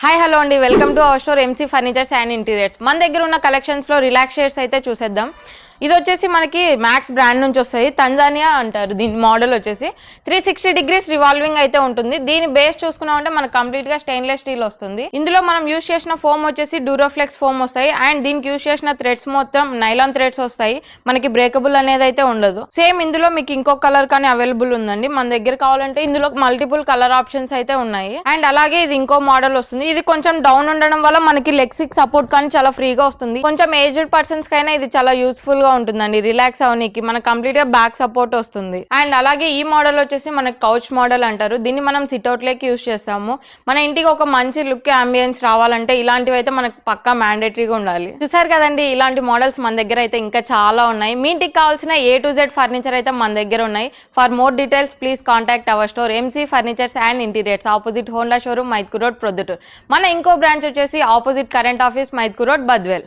Hi hello అండి, welcome to our store MC furnitures and interiors. మన దగ్గర ఉన్న కలెక్షన్స్ లో రిలాక్స్ షేడ్స్ అయితే చూసేద్దాం. ఇది వచ్చేసి మనకి మ్యాక్స్ బ్రాండ్ నుంచి వస్తాయి. తంజానియా అంటారు దీని మోడల్ వచ్చేసి. 360 డిగ్రీస్ రివాల్వింగ్ అయితే ఉంటుంది. దీని బేస్ చూసుకున్నామంటే మనకు కంప్లీట్ గా స్టెయిన్లెస్ స్టీల్ వస్తుంది. ఇందులో మనం యూజ్ చేసిన ఫోమ్ వచ్చేసి డ్యూరోఫ్లెక్స్ ఫోమ్ వస్తాయి. అండ్ దీనికి యూజ్ చేసిన థ్రెడ్స్ మొత్తం నైలాన్ థ్రెడ్స్ వస్తాయి. మనకి బ్రేకబుల్ అనేది అయితే ఉండదు. సేమ్ ఇందులో మీకు ఇంకొక కలర్ కానీ అవైలబుల్ ఉందండి. మన దగ్గర కావాలంటే ఇందులో మల్టిపుల్ కలర్ ఆప్షన్స్ అయితే ఉన్నాయి. అండ్ అలాగే ఇది ఇంకో మోడల్ వస్తుంది. ఇది కొంచెం డౌన్ ఉండడం వల్ల మనకి లెగ్స్ కి సపోర్ట్ కానీ చాలా ఫ్రీగా వస్తుంది. కొంచెం ఏజ్డ్ పర్సన్స్ కైనా ఇది చాలా యూస్ఫుల్ గా ఉంటుందండి. రిలాక్స్ అవనికి మనకి కంప్లీట్ గా బ్యాక్ సపోర్ట్ వస్తుంది. అండ్ అలాగే ఈ మోడల్ వచ్చేసి మనకి కౌచ్ మోడల్ అంటారు. దీన్ని మనం సిట్అవుట్ లెక్ యూస్ చేస్తాము. మన ఇంటికి ఒక మంచి లుక్ అంబియన్స్ రావాలంటే ఇలాంటివి అయితే మనకు పక్కా మ్యాండేటరీగా ఉండాలి. చూసారు కదండి, ఇలాంటి మోడల్స్ మన దగ్గర అయితే ఇంకా చాలా ఉన్నాయి. మీ ఇంటికి కావాల్సిన A to Z ఫర్నిచర్ అయితే మన దగ్గర ఉన్నాయి. For more details please contact our store MC furnitures and interiors, opposite Honda showroom, Mydukur road, Proddatur. మన ఇంకో బ్రాంచ్ వచ్చేసి opposite current office, Mydukur road, Badvel.